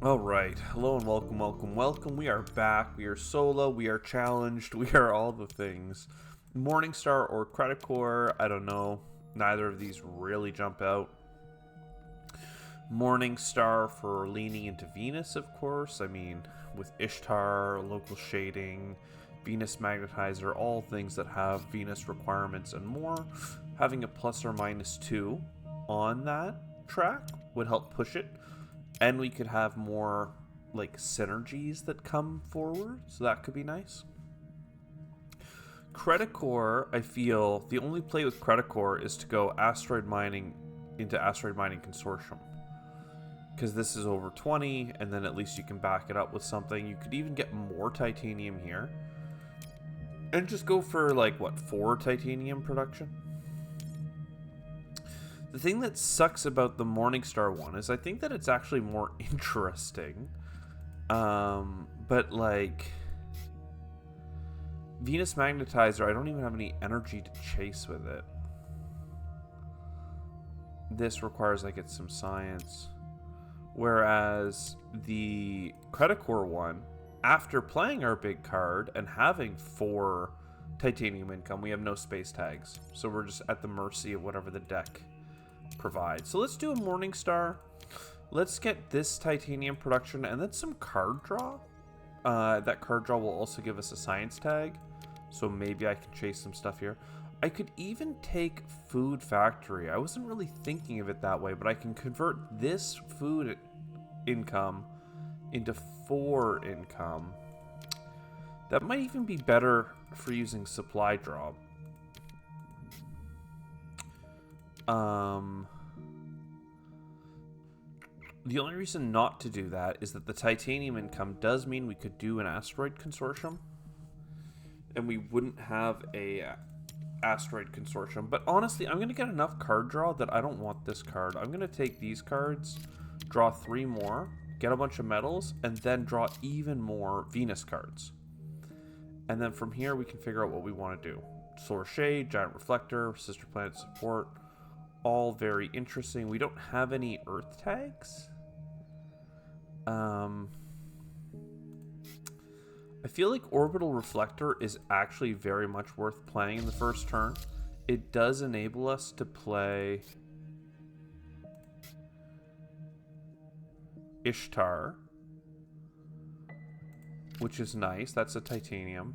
All right. Hello and welcome, welcome, welcome. We are back. We are solo. We are challenged. We are all the things. Morningstar or Credit Core, I don't know. Neither of these really jump out. Morningstar for leaning into Venus, of course. I mean, with Ishtar, local shading, Venus magnetizer, all things that have Venus requirements and more. Having a plus or minus 2 on that track would help push it. And we could have more, like, synergies that come forward, so that could be nice. Credit Core, I feel, the only play with Credit Core is to go Asteroid Mining into Asteroid Mining Consortium. Because this is over 20, and then at least you can back it up with something. You could even get more titanium here. And just go for, like, what, 4 titanium production? The thing that sucks about the Morningstar one is I think that it's actually more interesting. But like Venus Magnetizer, I don't even have any energy to chase with it. This requires I get some science. Whereas the Credit Core one, after playing our big card and having 4 titanium income, we have no space tags. So we're just at the mercy of whatever the deck provide. So let's do a Morningstar. Let's get this titanium production and then some card draw. That card draw will also give us a science tag. So maybe I can chase some stuff here. I could even take food factory. I wasn't really thinking of it that way, but I can convert this food income into 4 income. That might even be better for using supply draw. The only reason not to do that is that the titanium income does mean we could do an asteroid consortium, and we wouldn't have a asteroid consortium. But honestly, I'm going to get enough card draw that I don't want this card. I'm going to take these cards, draw 3 more, get a bunch of metals, and then draw even more Venus cards. And then from here, we can figure out what we want to do. Solar Shade, Giant Reflector, Sister Planet Support, all very interesting. We don't have any Earth tags. I feel like Orbital Reflector is actually very much worth playing in the first turn. It does enable us to play Ishtar, which is nice. That's a titanium.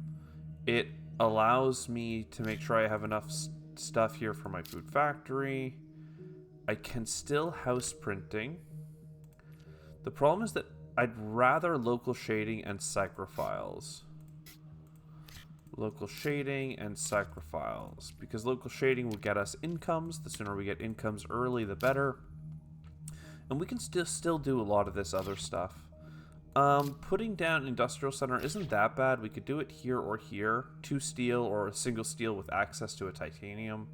It allows me to make sure I have enough stuff here for my food factory. I can still house printing. The problem is that I'd rather local shading and sacrifiles. Local shading and sacrifiles. Because local shading will get us incomes. The sooner we get incomes early, the better. And we can still do a lot of this other stuff. Putting down Industrial Center isn't that bad. We could do it here or here. 2 steel or a single steel with access to a titanium.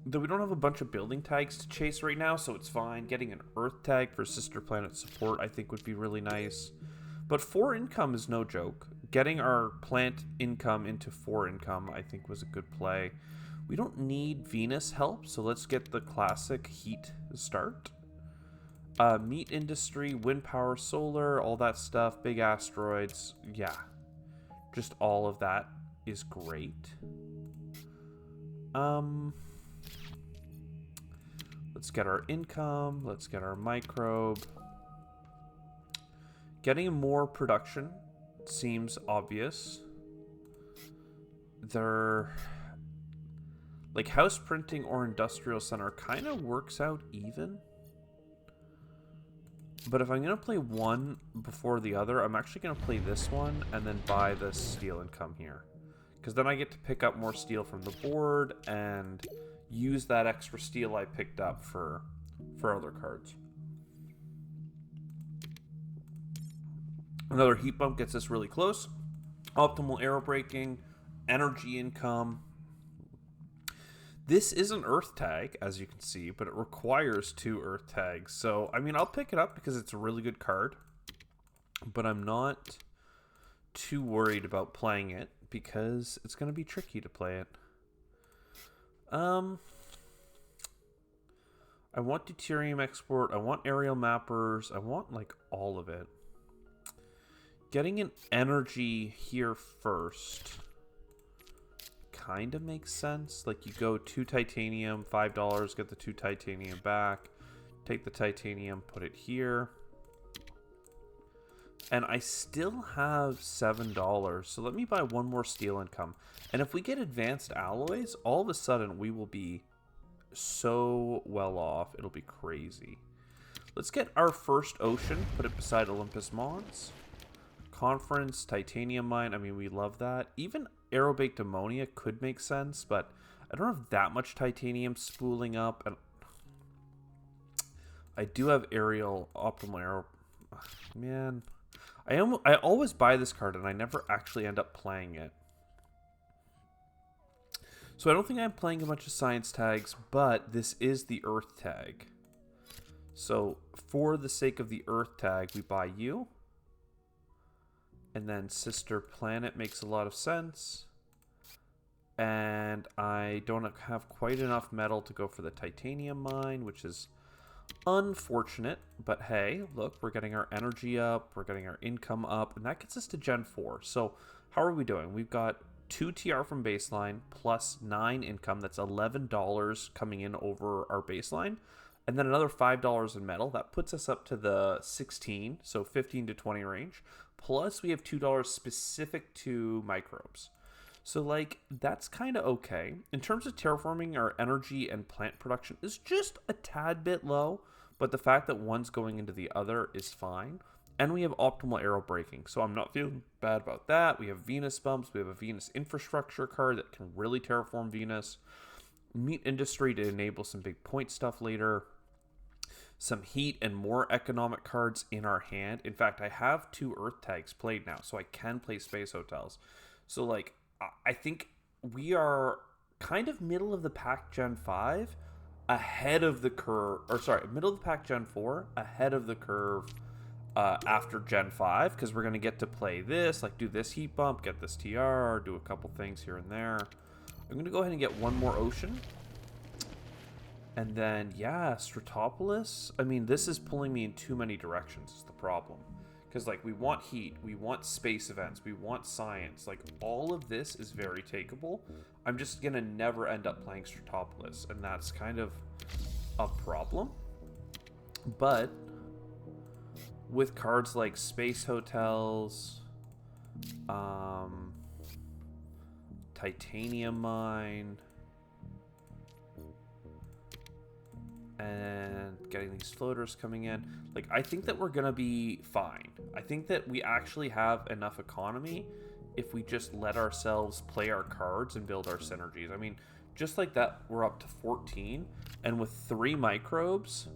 Though we don't have a bunch of building tags to chase right now, so it's fine. Getting an Earth tag for Sister Planet Support I think would be really nice. But 4 income is no joke. Getting our plant income into 4 income I think was a good play. We don't need Venus help, so let's get the classic heat start. Meat industry, wind power, solar, all that stuff, big asteroids. Yeah, just all of that is great. Let's get our income. Let's get our microbe. Getting more production seems obvious. They're like house printing or industrial center kind of works out even. But if I'm going to play one before the other, I'm actually going to play this one and then buy the steel income here. Because then I get to pick up more steel from the board and use that extra steel I picked up for other cards. Another heat bump gets us really close. Optimal arrow braking, energy income. This is an Earth tag, as you can see, but it requires 2 Earth tags. So, I mean, I'll pick it up because it's a really good card. But I'm not too worried about playing it because it's going to be tricky to play it. I want deuterium export. I want aerial mappers. I want, like, all of it. Getting an energy here first kind of makes sense. Like, you go 2 titanium, $5, get the 2 titanium back. Take the titanium, put it here. And I still have $7. So let me buy one more steel income. And if we get advanced alloys, all of a sudden we will be so well off. It'll be crazy. Let's get our first ocean. Put it beside Olympus Mons. Conference, titanium mine. I mean, we love that. Even aerobaked ammonia could make sense, but I don't have that much titanium spooling up. And I do have aerial optimal aero. Man, I always buy this card and I never actually end up playing it. So I don't think I'm playing a bunch of science tags, but this is the Earth tag. So for the sake of the Earth tag, we buy you. And then Sister Planet makes a lot of sense. And I don't have quite enough metal to go for the titanium mine, which is unfortunate. But hey, look, we're getting our energy up. We're getting our income up. And that gets us to Gen 4. So how are we doing? We've got 2 TR from baseline plus 9 income. That's $11 coming in over our baseline. And then another $5 in metal. That puts us up to the 16, so 15 to 20 range. Plus we have $2 specific to microbes. So like, that's kind of okay. In terms of terraforming, our energy and plant production is just a tad bit low. But the fact that one's going into the other is fine. And we have optimal arrow braking, so I'm not feeling bad about that. We have Venus bumps. We have a Venus infrastructure card that can really terraform Venus. Meat industry to enable some big point stuff later. Some heat and more economic cards in our hand. In fact, I have 2 Earth tags played now, so I can play Space Hotels. So, like, I think we are kind of middle of the pack Gen 5, ahead of the curve. Or, sorry, middle of the pack Gen 4, ahead of the curve after Gen 5, because we're going to get to play this, like do this heat bump, get this TR, do a couple things here and there. I'm going to go ahead and get one more ocean. And then, yeah, Stratopolis. I mean, this is pulling me in too many directions is the problem. Because, like, we want heat, we want space events, we want science. Like, all of this is very takeable. I'm just going to never end up playing Stratopolis, and that's kind of a problem. But with cards like Space Hotels, Titanium Mine, and getting these floaters coming in, like, I think that we're gonna be fine. I think that we actually have enough economy if we just let ourselves play our cards and build our synergies. I mean, just like that, we're up to 14, and with 3 microbes,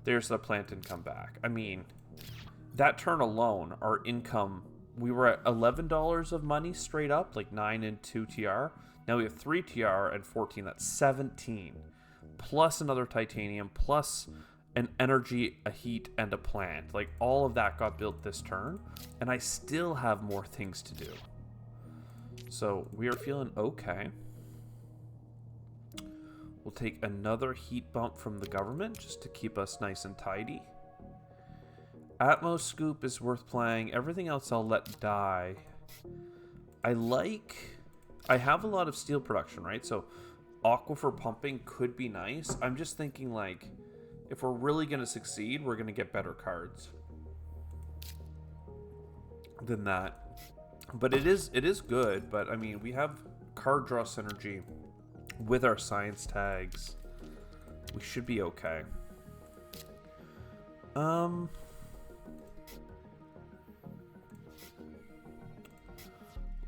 there's the plant income back. I mean, that turn alone, our income, we were at $11 of money straight up, like 9 and 2 TR. Now we have 3 TR and 14, that's 17. Plus another titanium, plus an energy, a heat, and a plant. Like, all of that got built this turn, and I still have more things to do. So we are feeling okay. We'll take another heat bump from the government just to keep us nice and tidy. Atmos Scoop is worth playing. Everything else I'll let die. I have a lot of steel production, right? So aquifer pumping could be nice. I'm just thinking, like, if we're really going to succeed, we're going to get better cards than that. But it is good. But I mean, we have card draw synergy with our science tags. We should be okay.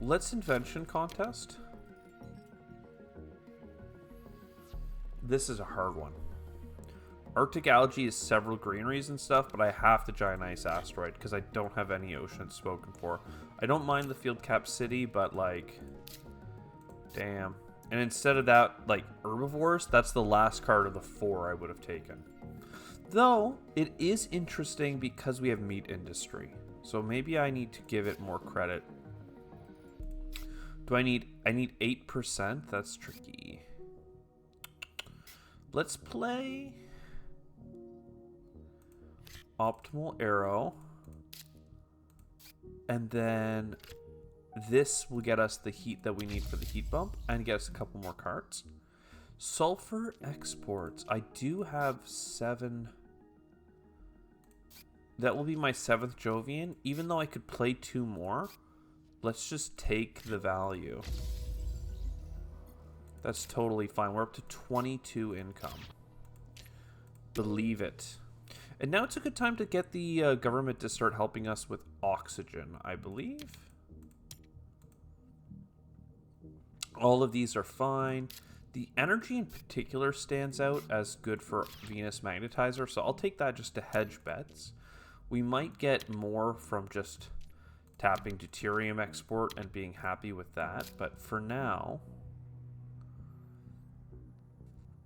Let's invention contest. This is a hard one. Arctic algae is several greeneries and stuff, but I have the giant ice asteroid because I don't have any oceans spoken for. I don't mind the field cap city, but like, damn. And instead of that, like, herbivores, that's the last card of the 4 I would have taken. Though, it is interesting because we have meat industry. So maybe I need to give it more credit. I need 8%? That's tricky. Let's play Optimal arrow. And then this will get us the heat that we need for the heat bump and get us a couple more cards. Sulfur exports. I do have 7. That will be my 7th Jovian. Even though I could play 2 more, let's just take the value. That's totally fine. We're up to 22 income. Believe it. And now it's a good time to get the government to start helping us with oxygen, I believe. All of these are fine. The energy in particular stands out as good for Venus Magnetizer, so I'll take that just to hedge bets. We might get more from just tapping deuterium export and being happy with that, but for now,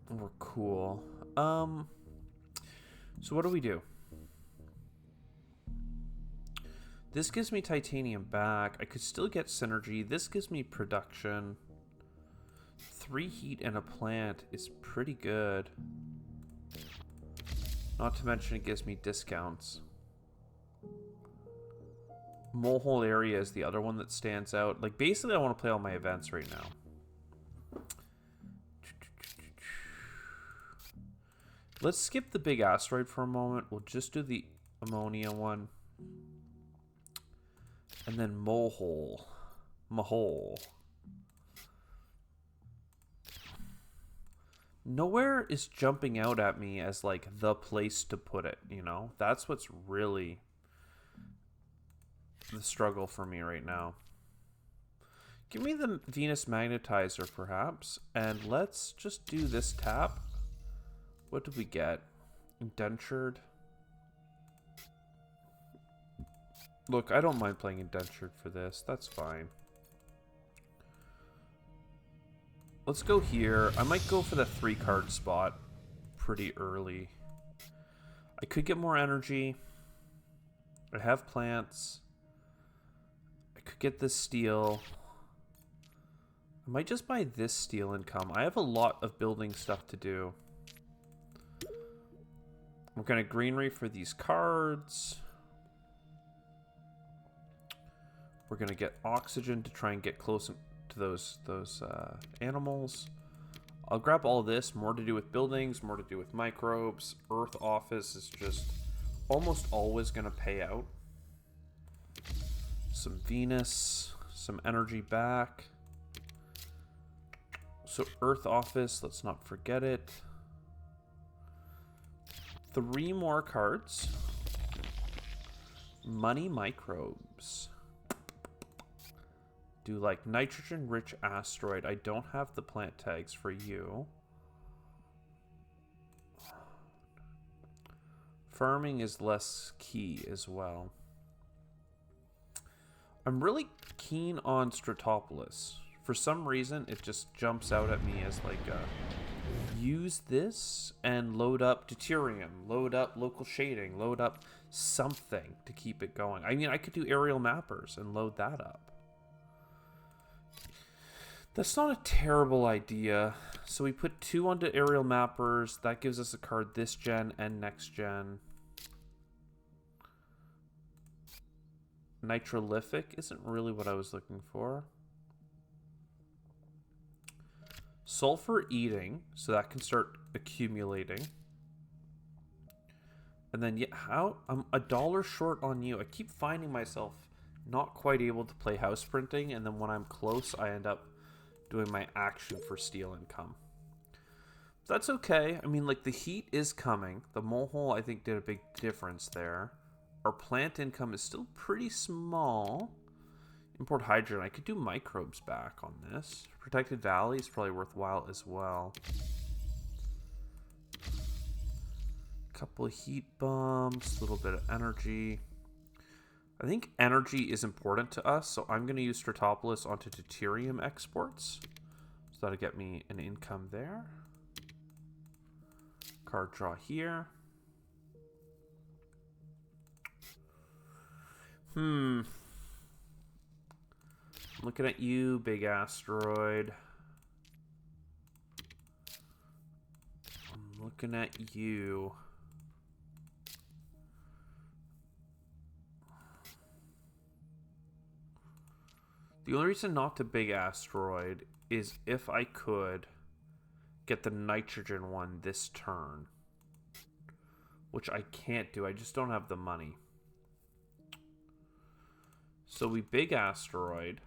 we're cool. So what do we do? This gives me titanium back. I could still get synergy. This gives me production. 3 heat and a plant is pretty good. Not to mention it gives me discounts. Molehole area is the other one that stands out. Like, basically I want to play all my events right now. Let's skip the big asteroid for a moment. We'll just do the ammonia one. And then Mohole. Mahole. Nowhere is jumping out at me as, like, the place to put it, you know? That's what's really the struggle for me right now. Give me the Venus Magnetizer, perhaps. And let's just do this tap. What did we get? Indentured. Look, I don't mind playing indentured for this. That's fine. Let's go here. I might go for the 3-card spot pretty early. I could get more energy. I have plants. I could get this steel. I might just buy this steel income. I have a lot of building stuff to do. We're going to greenery for these cards. We're going to get oxygen to try and get close to those animals. I'll grab all this. More to do with buildings, more to do with microbes. Earth office is just almost always going to pay out. Some Venus, some energy back. So Earth office, let's not forget it. 3 more cards. Money microbes. Do like nitrogen rich asteroid. I don't have the plant tags for you. Farming is less key as well. I'm really keen on Stratopolis. For some reason, it just jumps out at me as like use this and load up deuterium, load up local shading, load up something to keep it going. I mean, I could do aerial mappers and load that up. That's not a terrible idea. So we put 2 onto aerial mappers. That gives us a card this gen and next gen. Nitrolithic isn't really what I was looking for. Sulfur eating, so that can start accumulating. And then, yeah, how? I'm $1 short on you. I keep finding myself not quite able to play house printing, and then when I'm close, I end up doing my action for steel income. That's okay. I mean, like, the heat is coming. The molehole, I think, did a big difference there. Our plant income is still pretty small. Import hydrogen. I could do microbes back on this. Protected Valley is probably worthwhile as well. Couple of heat bumps, a little bit of energy. I think energy is important to us, so I'm going to use Stratopolis onto deuterium exports. So that'll get me an income there. Card draw here. Looking at you, big asteroid. I'm looking at you. The only reason not to big asteroid is if I could get the nitrogen one this turn. Which I can't do. I just don't have the money. So we big asteroid.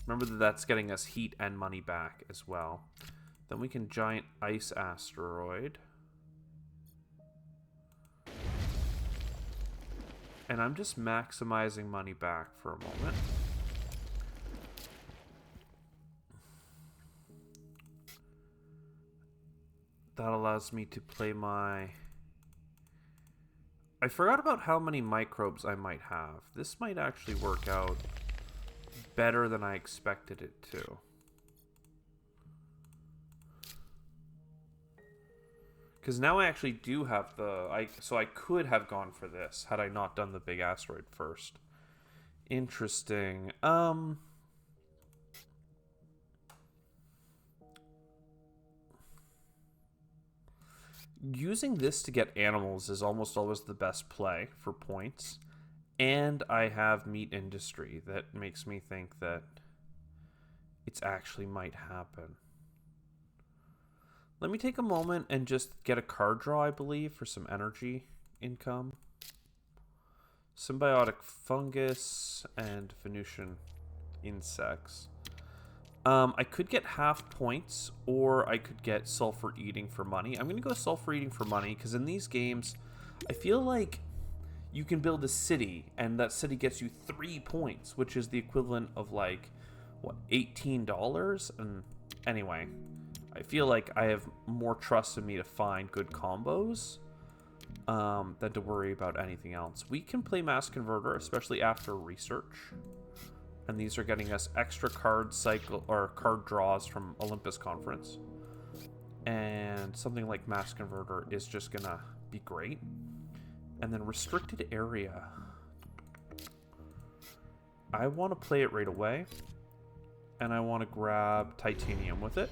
Remember that that's getting us heat and money back as well. Then we can giant ice asteroid. And I'm just maximizing money back for a moment. That allows me to play my... I forgot about how many microbes I might have. This might actually work out better than I expected it to. Because now I actually do have the... So I could have gone for this had I not done the big asteroid first. Interesting. Using this to get animals is almost always the best play for points. And I have meat industry that makes me think that it's actually might happen. Let me take a moment and just get a card draw, I believe, for some energy income. Symbiotic fungus and Venusian insects. I could get half points, or I could get sulfur eating for money. I'm going to go sulfur eating for money, because in these games, I feel like you can build a city, and that city gets you 3 points, which is the equivalent of, like, what, $18? And anyway, I feel like I have more trust in me to find good combos than to worry about anything else. We can play Mass Converter, especially after research. And these are getting us extra card cycle or card draws from Olympus Conference. And something like Mass Converter is just gonna be great. And then Restricted Area. I want to play it right away. And I want to grab Titanium with it.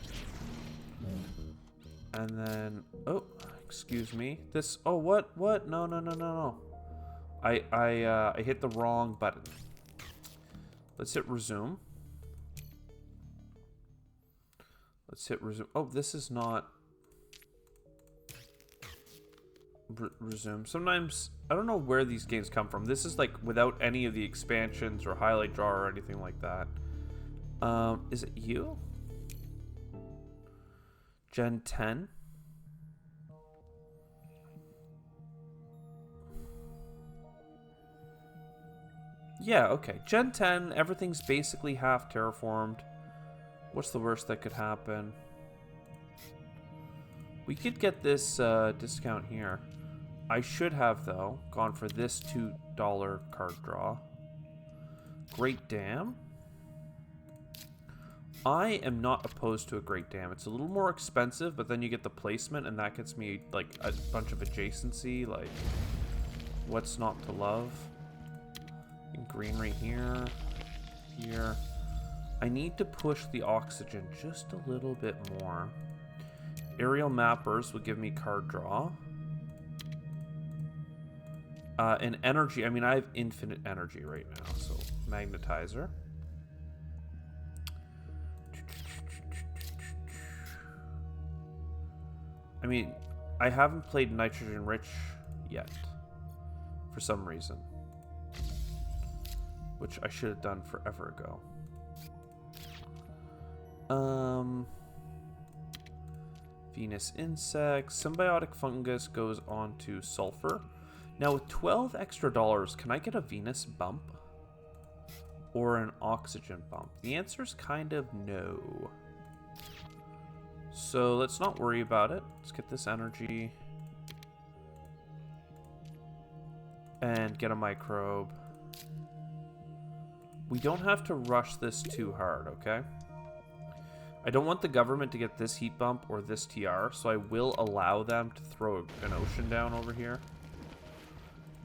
And then, oh, excuse me. This, oh, what? No. I hit the wrong button. Let's hit resume. Let's hit resume. Oh, this is not resume. Sometimes, I don't know where these games come from. This is like without any of the expansions or highlight draw or anything like that. Is it you? Gen 10? Yeah, okay. Gen 10, everything's basically half terraformed. What's the worst that could happen? We could get this discount here. I should have, though, gone for this $2 card draw. Great Dam. I am not opposed to a Great Dam. It's a little more expensive, but then you get the placement, and that gets me, like, a bunch of adjacency, like, what's not to love? Greenery here, here. I need to push the oxygen just a little bit more. Aerial mappers will give me card draw. And energy, I mean, I have infinite energy right now, so magnetizer. I mean, I haven't played nitrogen rich yet, for some reason. Which I should have done forever ago. Venus insects. Symbiotic fungus goes on to sulfur. Now with 12 extra dollars, can I get a Venus bump? Or an oxygen bump? The answer is kind of no. So let's not worry about it. Let's get this energy. And get a microbe. We don't have to rush this too hard, okay? I don't want the government to get this heat bump or this TR, so I will allow them to throw an ocean down over here.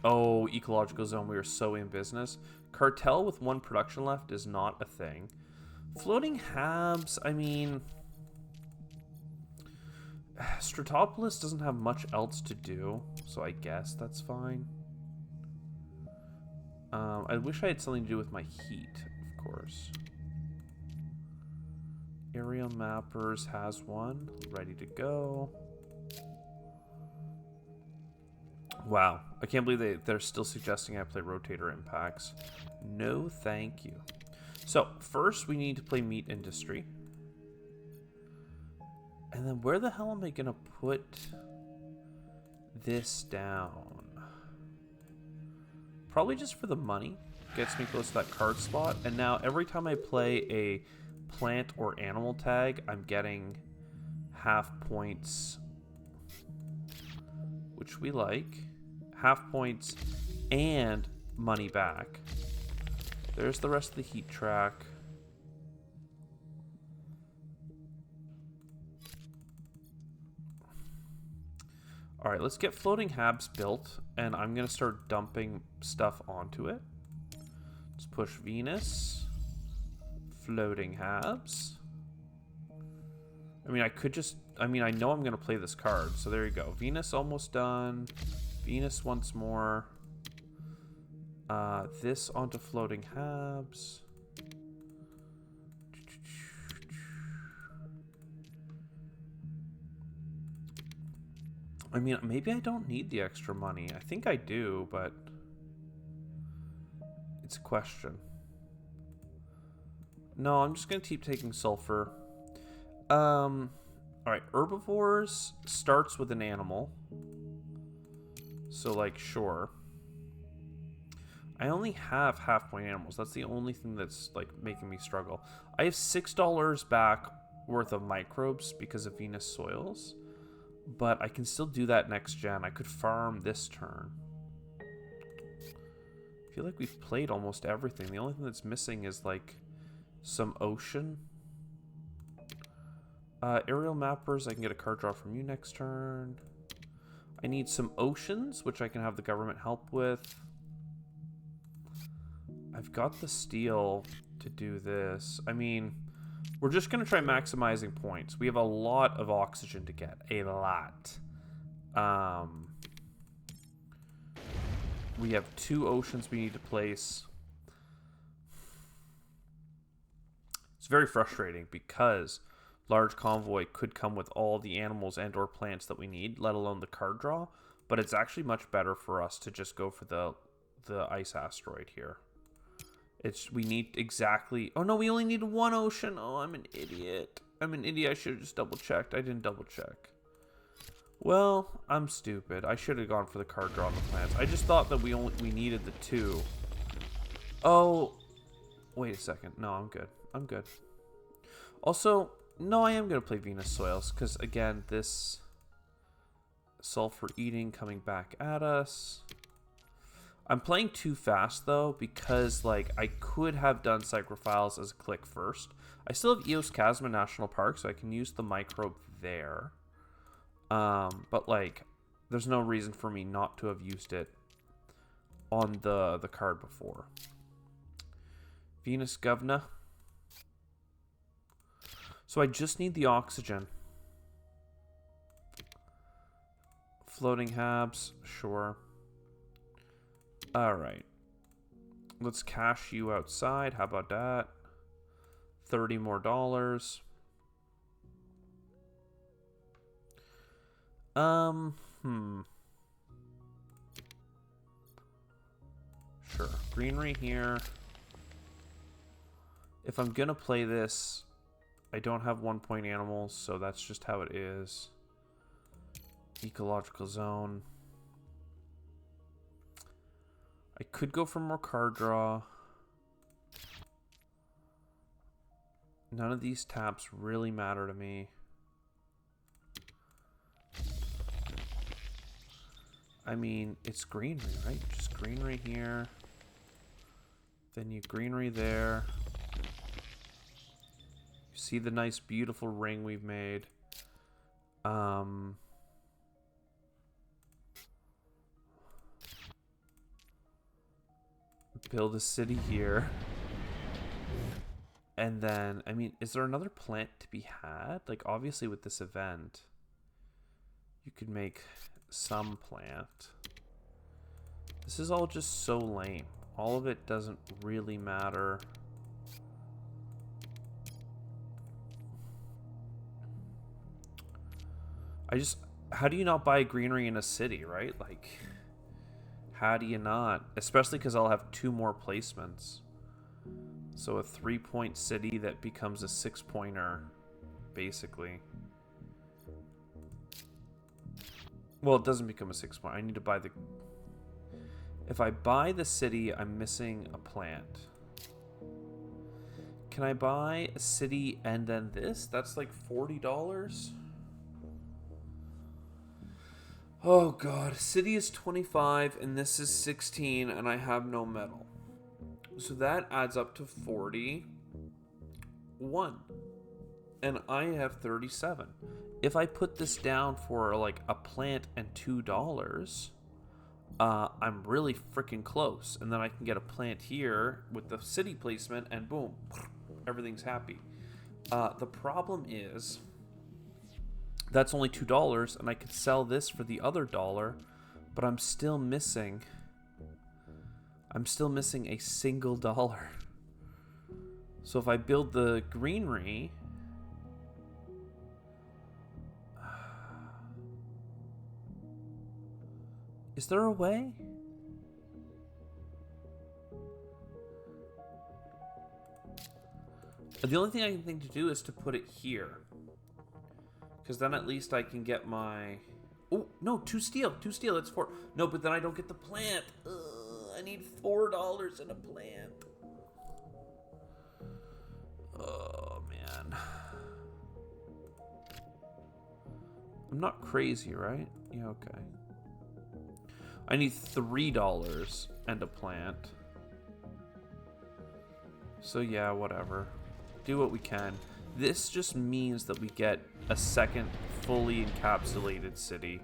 Oh, ecological zone, we are so in business. Cartel with 1 production left is not a thing. Floating Habs, I mean... Stratopolis doesn't have much else to do, so I guess that's fine. I wish I had something to do with my heat, of course. Aerial Mappers has one. Ready to go. Wow. I can't believe they're still suggesting I play Rotator Impacts. No, thank you. So, first we need to play Meat Industry. And then where the hell am I going to put this down? Probably just for the money. Gets me close to that card slot. And now every time I play a plant or animal tag, I'm getting half points, which we like. Half points and money back. There's the rest of the heat track. All right, let's get floating habs built, and I'm gonna start dumping stuff onto it. Let's push Venus, floating habs. I mean, I could just, I know I'm gonna play this card, so there you go. Venus almost done. Venus once more. This onto floating habs. I mean, maybe I don't need the extra money. I think I do, but it's a question. No, I'm just going to keep taking sulfur. Alright, herbivores starts with an animal. So, like, sure. I only have half-point animals. That's the only thing that's, like, making me struggle. I have $6 back worth of microbes because of Venus soils. But I can still do that next gen. I could farm this turn. I feel like we've played almost everything. The only thing that's missing is, like, some ocean. Aerial mappers, I can get a card draw from you next turn. I need some oceans, which I can have the government help with. I've got the steel to do this. I mean, we're just going to try maximizing points. We have a lot of oxygen to get. A lot. We have 2 oceans we need to place. It's very frustrating because large convoy could come with all the animals and or plants that we need, let alone the card draw. But it's actually much better for us to just go for the ice asteroid here. We need exactly... Oh, no, we only need 1 ocean. Oh, I'm an idiot. I'm an idiot. I should have just double-checked. I didn't double-check. Well, I'm stupid. I should have gone for the card draw on the plants. I just thought that we needed the 2. Oh, wait a second. No, I'm good. I'm good. Also, no, I am going to play Venus Soils because, again, this sulfur eating coming back at us... I'm playing too fast, though, because, like, I could have done Psychrophiles as a click first. I still have Eos Chasma National Park, so I can use the microbe there. But, like, there's no reason for me not to have used it on the card before. Venus Govna. So I just need the oxygen. Floating habs, sure. Alright. Let's cash you outside. How about that? $30 more. Sure. Greenery here. If I'm gonna play this, I don't have 1-point animals, so that's just how it is. Ecological zone. I could go for more card draw. None of these taps really matter to me. I mean, it's greenery, right? Just greenery here. Then you greenery there. You see the nice, beautiful ring we've made. Build a city here. And then, I mean, is there another plant to be had? Like, obviously with this event, you could make some plant. This is all just so lame. All of it doesn't really matter. How do you not buy greenery in a city, right? Like, how do you not? Especially because I'll have 2 more placements. So a 3-point city that becomes a 6-pointer, basically. Well, it doesn't become a 6-point. I need to buy the... If I buy the city, I'm missing a plant. Can I buy a city and then this? That's like $40. Oh god, city is 25 and this is 16 and I have no metal. So that adds up to 41. And I have 37. If I put this down for like a plant and $2, I'm really freaking close. And then I can get a plant here with the city placement and boom, everything's happy. The problem is that's only $2 and I could sell this for the other $1, but I'm still missing a single dollar. So if I build the greenery, is there a way? The only thing I can think to do is to put it here. Because then at least I can get my... Oh, no, 2 steel. 2 steel, it's 4. No, but then I don't get the plant. Ugh, I need $4 in a plant. Oh, man. I'm not crazy, right? Yeah, okay. I need $3 and a plant. So yeah, whatever. Do what we can. This just means that we get a second fully encapsulated city.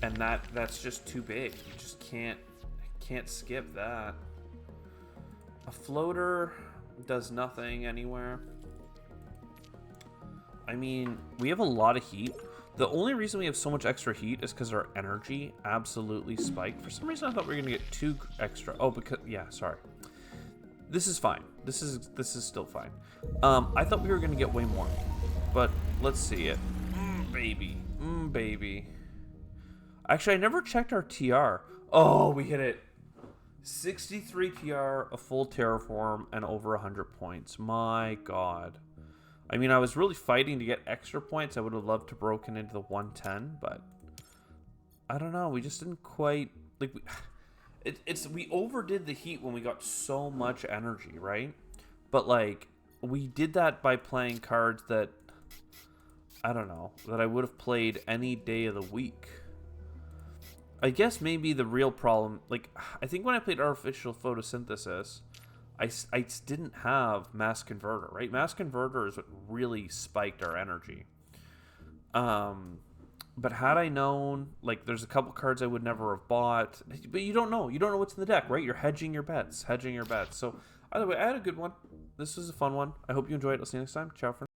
And that's just too big. You just can't skip that. A floater does nothing anywhere. I mean, we have a lot of heat. The only reason we have so much extra heat is because our energy absolutely spiked. For some reason, I thought we were gonna get 2 extra. Oh, because yeah, sorry. This is fine. This is still fine. I thought we were gonna get way more, but let's see it. Baby, baby. Actually, I never checked our TR. Oh, we hit it. 63 TR, a full terraform, and over 100 points. My God. I mean, I was really fighting to get extra points. I would have loved to broken into the 110, but I don't know. We just didn't quite like. We overdid the heat when we got so much energy, right? But like, we did that by playing cards that I don't know, that I would have played any day of the week. I guess maybe the real problem, like, I think when I played Artificial Photosynthesis, I didn't have Mass Converter, right? Mass Converter is what really spiked our energy. But had I known, like, there's a couple cards I would never have bought, but you don't know. You don't know what's in the deck, right? You're hedging your bets. So, either way, I had a good one. This was a fun one. I hope you enjoyed it. I'll see you next time. Ciao for now.